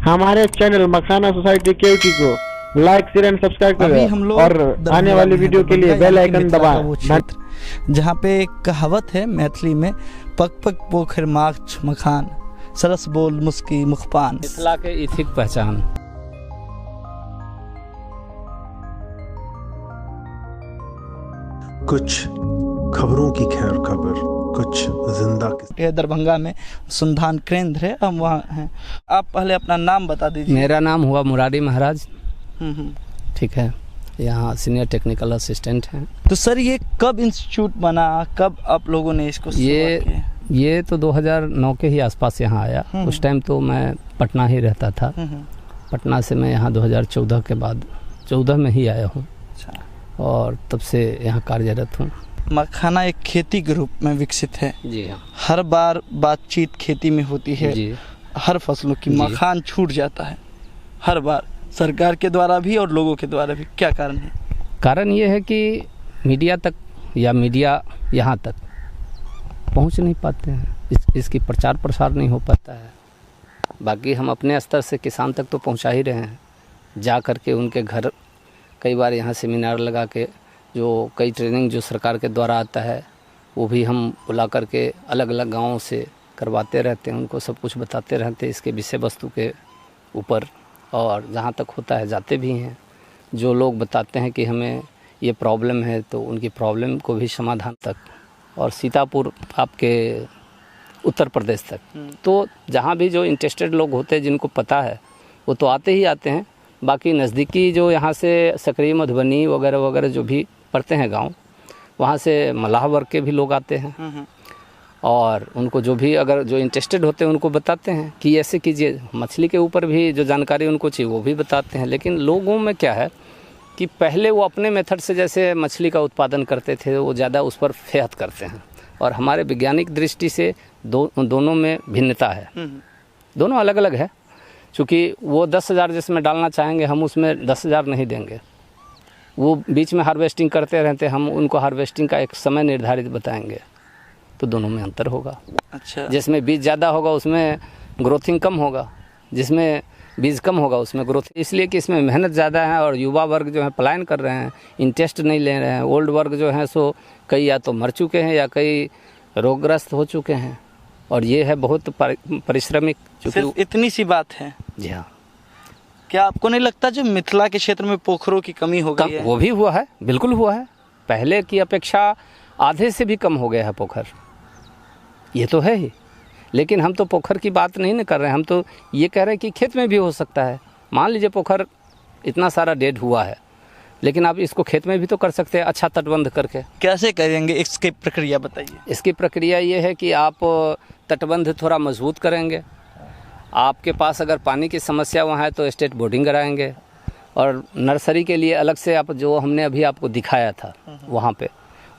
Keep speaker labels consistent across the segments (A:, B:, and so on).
A: हमारे चैनल मखाना सोसाइटी केवटी को like share and subscribe करें और आने वाली वीडियो के लिए बेल आइकन दबाएं।
B: जहाँ पे एक कहावत है मैथिली में, पग पग पोखर माछ मखान, सरस बोल मुस्की मुखपान।
C: मिथिला के इथिक पहचान।
D: कुछ खबरों की खैर खबर, कुछ जिंदा
B: के दरभंगा में अनुसंधान केंद्र है, हम वहाँ हैं। आप पहले अपना नाम बता दीजिए।
C: मेरा नाम हुआ मुरारी महाराज। ठीक है, यहाँ सीनियर टेक्निकल असिस्टेंट हैं।
B: तो सर ये कब इंस्टीट्यूट बना, कब आप लोगों ने इसको
C: ये तो 2009 के ही आसपास यहाँ आया। उस टाइम तो मैं पटना ही रहता था। पटना से मैं यहाँ 2014 के बाद 14 में ही आया हूँ और तब से यहाँ कार्यरत हूँ।
B: मखाना एक खेती के रूप में विकसित है।
C: जी हाँ।
B: हर बार बातचीत खेती में होती है जी। हर फसलों की मखान छूट जाता है हर बार, सरकार के द्वारा भी और लोगों के द्वारा भी। क्या कारण है?
C: कारण ये है कि मीडिया तक या मीडिया यहाँ तक पहुँच नहीं पाते हैं, इसकी प्रचार प्रसार नहीं हो पाता है। बाकी हम अपने स्तर से किसान तक तो पहुँचा ही रहे हैं, जा कर के उनके घर कई बार यहाँ सेमिनार लगा के, जो कई ट्रेनिंग जो सरकार के द्वारा आता है वो भी हम बुला करके अलग अलग गाँवों से करवाते रहते हैं, उनको सब कुछ बताते रहते हैं इसके विषय वस्तु के ऊपर। और जहाँ तक होता है जाते भी हैं, जो लोग बताते हैं कि हमें ये प्रॉब्लम है तो उनकी प्रॉब्लम को भी समाधान तक, और सीतापुर आपके उत्तर प्रदेश तक, तो जहाँ भी जो इंटरेस्टेड लोग होते हैं जिनको पता है वो तो आते ही आते हैं। बाकी नज़दीकी जो यहाँ से सकरी मधुबनी वगैरह वगैरह जो भी पड़ते हैं गांव, वहाँ से मलाह वर्ग के भी लोग आते हैं और उनको जो भी अगर जो इंटरेस्टेड होते हैं उनको बताते हैं कि ऐसे कीजिए। मछली के ऊपर भी जो जानकारी उनको चाहिए वो भी बताते हैं। लेकिन लोगों में क्या है कि पहले वो अपने मेथड से जैसे मछली का उत्पादन करते थे वो ज़्यादा उस पर फेहत करते हैं, और हमारे वैज्ञानिक दृष्टि से दोनों में भिन्नता है, दोनों अलग अलग है। चूँकि वो 10,000 जिसमें डालना चाहेंगे हम उसमें 10,000 नहीं देंगे, वो बीच में हार्वेस्टिंग करते रहते हैं, हम उनको हार्वेस्टिंग का एक समय निर्धारित बताएंगे, तो दोनों में अंतर होगा। अच्छा। जिसमें बीज ज़्यादा होगा उसमें ग्रोथिंग कम होगा, जिसमें बीज कम होगा उसमें ग्रोथ, इसलिए कि इसमें मेहनत ज़्यादा है और युवा वर्ग जो है पलायन कर रहे हैं, इंटरेस्ट नहीं ले रहे हैं। ओल्ड वर्ग जो है सो कई या तो मर चुके हैं या कई रोगग्रस्त हो चुके हैं, और ये है बहुत परिश्रमिक।
B: सिर्फ इतनी सी बात है।
C: जी हाँ।
B: क्या आपको नहीं लगता जो मिथिला के क्षेत्र में पोखरों की कमी हो गई है?
C: वो भी हुआ है, बिल्कुल हुआ है। पहले की अपेक्षा आधे से भी कम हो गया है पोखर, ये तो है ही। लेकिन हम तो पोखर की बात नहीं न कर रहे हैं, हम तो ये कह रहे हैं कि खेत में भी हो सकता है। मान लीजिए पोखर इतना सारा डेड हुआ है, लेकिन आप इसको खेत में भी तो कर सकते हैं अच्छा तटबंध करके।
B: कैसे करेंगे, इसकी प्रक्रिया बताइए।
C: इसकी प्रक्रिया ये है कि आप तटबंध थोड़ा मजबूत करेंगे। आपके पास अगर पानी की समस्या वहाँ है तो स्टेट बोर्डिंग कराएंगे, और नर्सरी के लिए अलग से आप जो हमने अभी आपको दिखाया था वहाँ पे,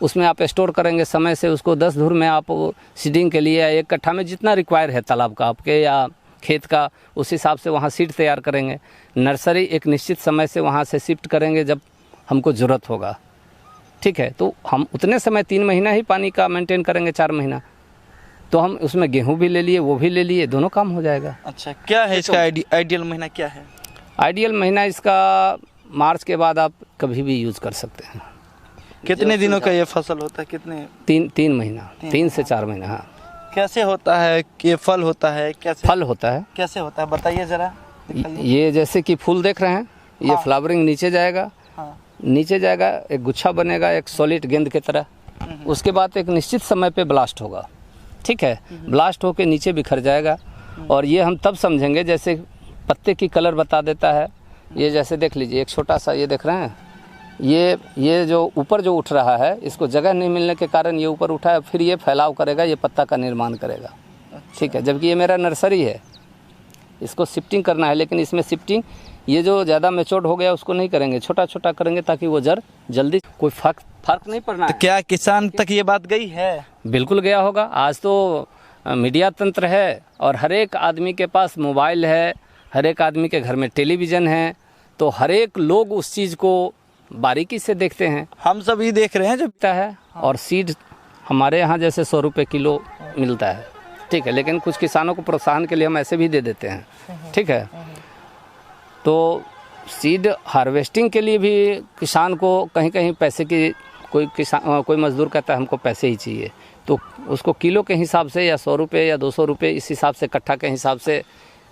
C: उसमें आप स्टोर करेंगे समय से उसको। 10 धूर में आप सीडिंग के लिए 1 कट्ठा में जितना रिक्वायर है तालाब का आपके या खेत का, उस हिसाब से वहाँ सीड तैयार करेंगे। नर्सरी एक निश्चित समय से वहाँ से शिफ्ट करेंगे जब हमको ज़रूरत होगा, ठीक है। तो हम उतने समय 3 महीना ही पानी का मेंटेन करेंगे, 4 महीना, तो हम उसमें गेहूँ भी ले लिए वो भी ले लिए, दोनों काम हो जाएगा।
B: अच्छा, क्या है इसका आइडियल महीना क्या है?
C: आइडियल महीना इसका मार्च के बाद आप कभी भी यूज़ कर सकते हैं।
B: कितने दिनों का ये फसल होता है? कितने?
C: 3 महीना, 3 से 4 महीना। हाँ।
B: कैसे होता है कि फल होता है? कैसे
C: फल होता है?
B: कैसे होता है बताइए ज़रा।
C: ये जैसे कि फूल देख रहे हैं, ये फ्लावरिंग नीचे जाएगा। नीचे जाएगा, एक गुच्छा बनेगा एक सॉलिड गेंद की तरह। उसके बाद एक निश्चित समय पे ब्लास्ट होगा, ठीक है। ब्लास्ट होके नीचे बिखर जाएगा, और ये हम तब समझेंगे जैसे पत्ते की कलर बता देता है। ये जैसे देख लीजिए, एक छोटा सा ये देख रहे हैं, ये जो ऊपर जो उठ रहा है, इसको जगह नहीं मिलने के कारण ये ऊपर उठा है, फिर ये फैलाव करेगा, ये पत्ता का निर्माण करेगा, ठीक है। जबकि ये मेरा नर्सरी है, इसको शिफ्टिंग करना है, लेकिन इसमें शिफ्टिंग ये जो ज़्यादा मैच्योर्ड हो गया उसको नहीं करेंगे, छोटा छोटा करेंगे ताकि वो जड़ जल्दी, कोई फर्क नहीं पड़ना।
B: तो क्या किसान तक ये बात गई है?
C: बिल्कुल गया होगा। आज तो मीडिया तंत्र है और हर एक आदमी के पास मोबाइल है, हर एक आदमी के घर में टेलीविज़न है, तो हर एक लोग उस चीज़ को बारीकी से देखते हैं।
B: हम सभी देख रहे हैं जो
C: है। और सीड हमारे यहाँ जैसे 100 रुपये किलो मिलता है, ठीक है। लेकिन कुछ किसानों को प्रोत्साहन के लिए हम ऐसे भी दे देते हैं, ठीक है। तो सीड हार्वेस्टिंग के लिए भी किसान को कहीं कहीं पैसे की, कोई मज़दूर कहता है हमको पैसे ही चाहिए, तो उसको किलो के हिसाब से या 100 रुपये या 200 रुपये इस हिसाब से, कट्ठा के हिसाब से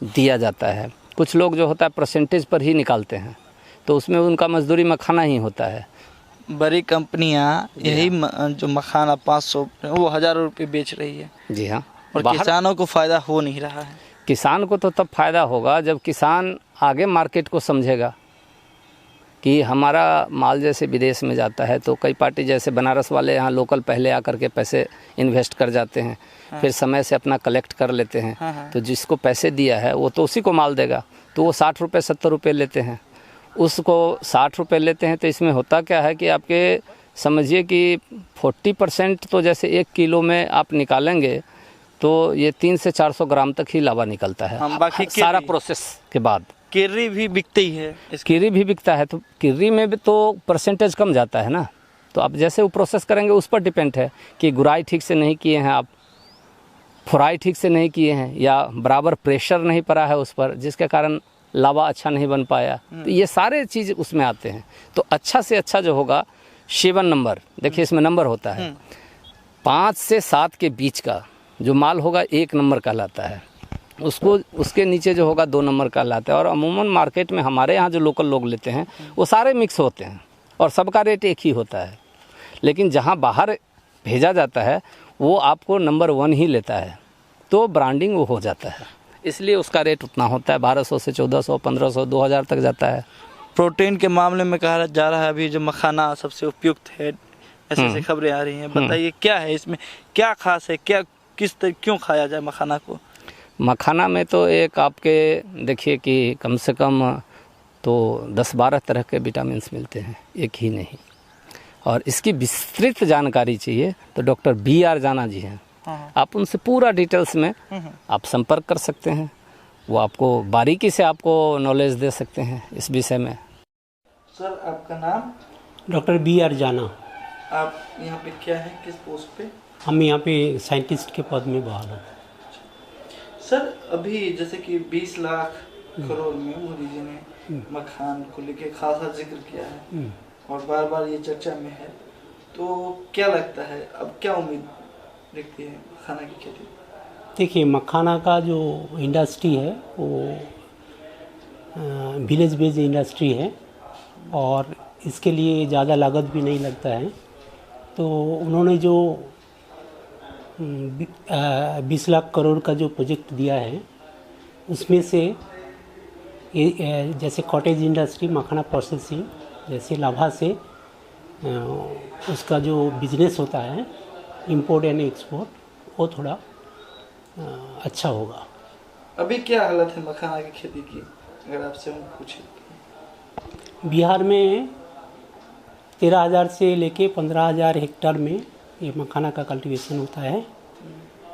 C: दिया जाता है। कुछ लोग जो होता है परसेंटेज पर ही निकालते हैं, तो उसमें उनका मजदूरी मखाना ही होता है।
B: बड़ी कंपनियां यही जो मखाना 500 वो 1000 रुपये बेच रही है।
C: जी हाँ,
B: और किसानों को फ़ायदा हो नहीं रहा है।
C: किसान को तो तब फ़ायदा होगा जब किसान आगे मार्केट को समझेगा कि हमारा माल जैसे विदेश में जाता है, तो कई पार्टी जैसे बनारस वाले यहाँ लोकल पहले आकर के पैसे इन्वेस्ट कर जाते हैं, फिर समय से अपना कलेक्ट कर लेते हैं। तो जिसको पैसे दिया है वो तो उसी को माल देगा, तो वो 60 रुपये 70 रुपये लेते हैं, उसको 60 रुपये लेते हैं। तो इसमें होता क्या है कि आपके समझिए कि 40% तो जैसे 1 किलो में आप निकालेंगे तो ये 300 से 400 ग्राम तक ही लावा निकलता है।
B: बाकी
C: सारा प्रोसेस के बाद
B: किर्री भी बिकती ही है,
C: किर्री भी बिकता है, तो किर्री में भी तो परसेंटेज कम जाता है ना। तो आप जैसे वो प्रोसेस करेंगे उस पर डिपेंड है कि गुराई ठीक से नहीं किए हैं आप, फ्राई ठीक से नहीं किए हैं, या बराबर प्रेशर नहीं पड़ा है उस पर, जिसके कारण लावा अच्छा नहीं बन पाया। तो ये सारे चीज़ उसमें आते हैं। तो अच्छा से अच्छा जो होगा 7 नंबर, देखिए इसमें नंबर होता है, 5 से 7 के बीच का जो माल होगा 1 नंबर कहलाता है, उसको उसके नीचे जो होगा 2 नंबर कहलाता है। और अमूमन मार्केट में हमारे यहाँ जो लोकल लोग लेते हैं वो सारे मिक्स होते हैं और सबका रेट एक ही होता है। लेकिन जहाँ बाहर भेजा जाता है वो आपको नंबर 1 ही लेता है, तो ब्रांडिंग वो हो जाता है, इसलिए उसका रेट उतना होता है, 1200 से 1400, 1500, 2000 तक जाता है।
B: प्रोटीन के मामले में कहा जा रहा है अभी जो मखाना सबसे उपयुक्त है, ऐसे खबरें आ रही हैं, बताइए क्या है इसमें, क्या खास है, क्या क्यों खाया जाए मखाना को?
C: मखाना में तो एक आपके देखिए कि कम से कम तो 10-12 तरह के विटामिन्स मिलते हैं, एक ही नहीं। और इसकी विस्तृत जानकारी चाहिए तो डॉक्टर BR जाना जी हैं, आप उनसे पूरा डिटेल्स में आप संपर्क कर सकते हैं, वो आपको बारीकी से आपको नॉलेज दे सकते हैं इस विषय में।
B: सर आपका नाम?
E: डॉक्टर BR जाना।
B: आप यहाँ पे क्या है, किस पोस्ट पे?
E: हम यहाँ पे साइंटिस्ट के पद में बहाल हैं।
B: सर अभी जैसे कि 20 लाख करोड़ में मोदी जी ने मखान को लेके खासा जिक्र किया है और बार बार ये चर्चा में है, तो क्या लगता है अब क्या उम्मीद रखती है मखाना की खेती?
E: देखिए मखाना का जो इंडस्ट्री है वो विलेज बेस्ड इंडस्ट्री है और इसके लिए ज़्यादा लागत भी नहीं लगता है। तो उन्होंने जो 20 लाख करोड़ का जो प्रोजेक्ट दिया है उसमें से जैसे कॉटेज इंडस्ट्री, मखाना प्रोसेसिंग, जैसे लाभा से उसका जो बिजनेस होता है इंपोर्ट एंड एक्सपोर्ट, वो थोड़ा अच्छा होगा।
B: अभी क्या हालत है मखाना की खेती की, अगर आपसे हम पूछें?
E: बिहार में 13,000 से लेके 15,000 हेक्टेयर में ये मखाना का कल्टीवेशन होता है।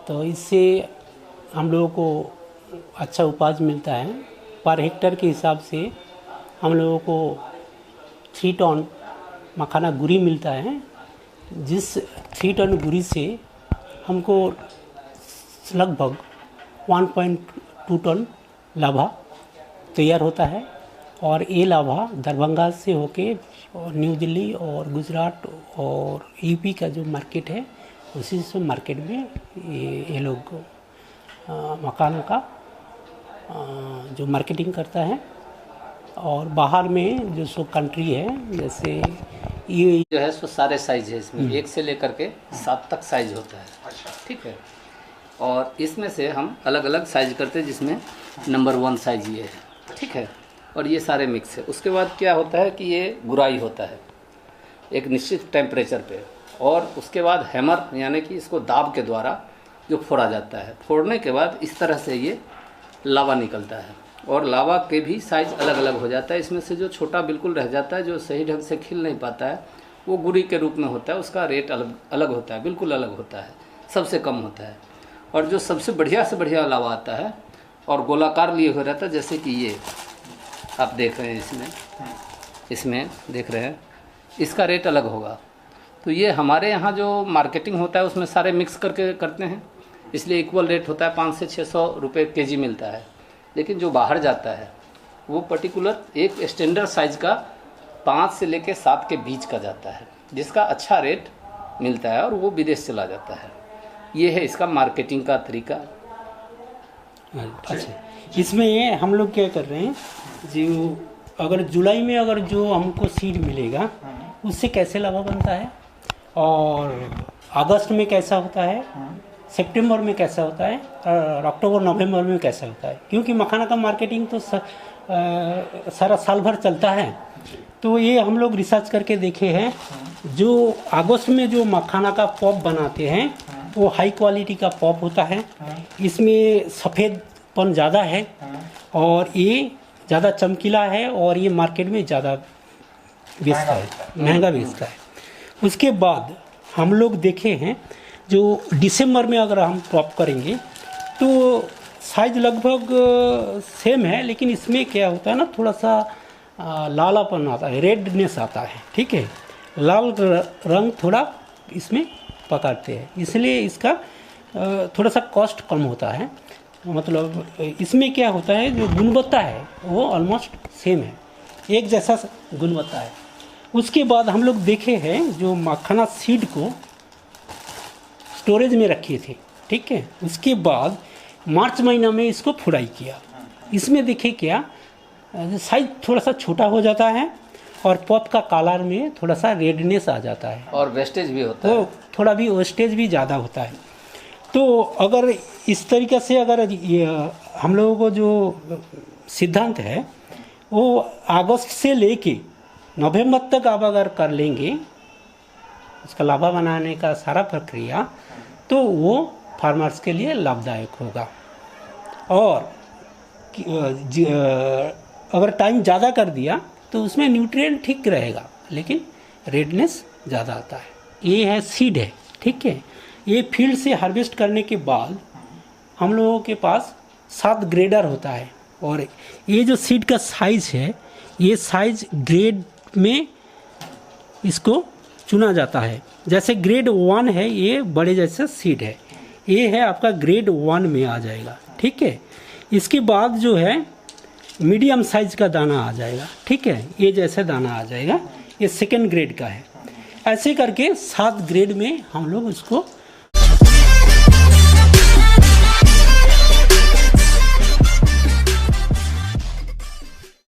E: तो इससे हम लोगों को अच्छा उपज मिलता है। पर हेक्टेयर के हिसाब से हम लोगों को 3 टन मखाना गुरी मिलता है, जिस 3 टन गुरी से हमको लगभग 1.2 टन लाभा तैयार होता है। और ये लाभा दरभंगा से होके न्यू दिल्ली और गुजरात और यूपी का जो मार्केट है उसी से मार्केट में ये लोग मखाना का जो मार्केटिंग करता है। और बाहर में जो सो कंट्री है, जैसे ये
C: जो है सो सारे साइज है इसमें, 1 से लेकर के 7 तक साइज होता है, ठीक है। और इसमें से हम अलग अलग साइज करते हैं, जिसमें नंबर 1 साइज ये है, ठीक है। और ये सारे मिक्स है। उसके बाद क्या होता है कि ये गुराई होता है एक निश्चित टेम्परेचर पे, और उसके बाद हैमर यानी कि इसको दाब के द्वारा जो फोड़ा जाता है, फोड़ने के बाद इस तरह से ये लावा निकलता है। और लावा के भी साइज़ अलग अलग हो जाता है। इसमें से जो छोटा बिल्कुल रह जाता है, जो सही ढंग से खिल नहीं पाता है, वो गुरी के रूप में होता है, उसका रेट अलग अलग होता है, बिल्कुल अलग होता है, सबसे कम होता है। और जो सबसे बढ़िया से बढ़िया लावा आता है और गोलाकार लिए हुए रहता है, जैसे कि ये आप देख रहे हैं, इसमें देख रहे हैं, इसका रेट अलग होगा। तो ये हमारे यहाँ जो मार्केटिंग होता है उसमें सारे मिक्स करके करते हैं, इसलिए इक्वल रेट होता है, 500 से 600 रुपये kg मिलता है। लेकिन जो बाहर जाता है वो पर्टिकुलर एक स्टैंडर्ड साइज का 5 से लेके 7 के बीच का जाता है, जिसका अच्छा रेट मिलता है और वो विदेश चला जाता है। ये है इसका मार्केटिंग का तरीका।
E: अच्छा, इसमें हम लोग क्या कर रहे हैं, जो अगर जुलाई में अगर जो हमको सीड मिलेगा उससे कैसे लाभ बनता है, और अगस्त में कैसा होता है, सितंबर में कैसा होता है, और अक्टूबर नवंबर में कैसा होता है, क्योंकि मखाना का मार्केटिंग तो सारा साल भर चलता है। तो ये हम लोग रिसर्च करके देखे हैं, जो अगस्त में जो मखाना का पॉप बनाते हैं वो हाई क्वालिटी का पॉप होता है, इसमें सफ़ेदपन ज़्यादा है और ये ज़्यादा चमकीला है और ये मार्केट में ज़्यादा बेचता है, महंगा बेचता है। उसके बाद हम लोग देखे हैं जो दिसंबर में अगर हम पॉप करेंगे तो साइज लगभग सेम है, लेकिन इसमें क्या होता है ना, थोड़ा सा लालापन आता है, रेडनेस आता है, ठीक है, लाल रंग थोड़ा इसमें पकड़ते हैं, इसलिए इसका थोड़ा सा कॉस्ट कम होता है। मतलब इसमें क्या होता है, जो गुणवत्ता है वो ऑलमोस्ट सेम है, एक जैसा गुणवत्ता है। उसके बाद हम लोग देखे हैं जो मखाना सीड को स्टोरेज में रखे थे, ठीक है, उसके बाद मार्च महीना में इसको फुड़ाई किया। इसमें देखे क्या, साइज थोड़ा सा छोटा हो जाता है और पॉप का कलर में थोड़ा सा रेडनेस आ जाता है
C: और वेस्टेज भी होता है,
E: थोड़ा भी वेस्टेज भी ज़्यादा होता है। तो अगर इस तरीके से अगर हम लोगों को जो सिद्धांत है वो अगस्त से लेके नवंबर तक आप अगर कर लेंगे उसका लाभा बनाने का सारा प्रक्रिया, तो वो फार्मर्स के लिए लाभदायक होगा। और अगर टाइम ज़्यादा कर दिया तो उसमें न्यूट्रिएंट ठीक रहेगा, लेकिन रेडनेस ज़्यादा आता है। ये है सीड है, ठीक है। ये फील्ड से हार्वेस्ट करने के बाद हम लोगों के पास 7 ग्रेडर होता है, और ये जो सीड का साइज़ है, ये साइज ग्रेड में इसको चुना जाता है। जैसे ग्रेड 1 है, ये बड़े जैसे सीड है, ये है आपका ग्रेड 1 में आ जाएगा, ठीक है। इसके बाद जो है मीडियम साइज का दाना आ जाएगा, ठीक है, ये जैसे दाना आ जाएगा, ये सेकेंड ग्रेड का है। ऐसे करके 7 ग्रेड में हम लोग उसको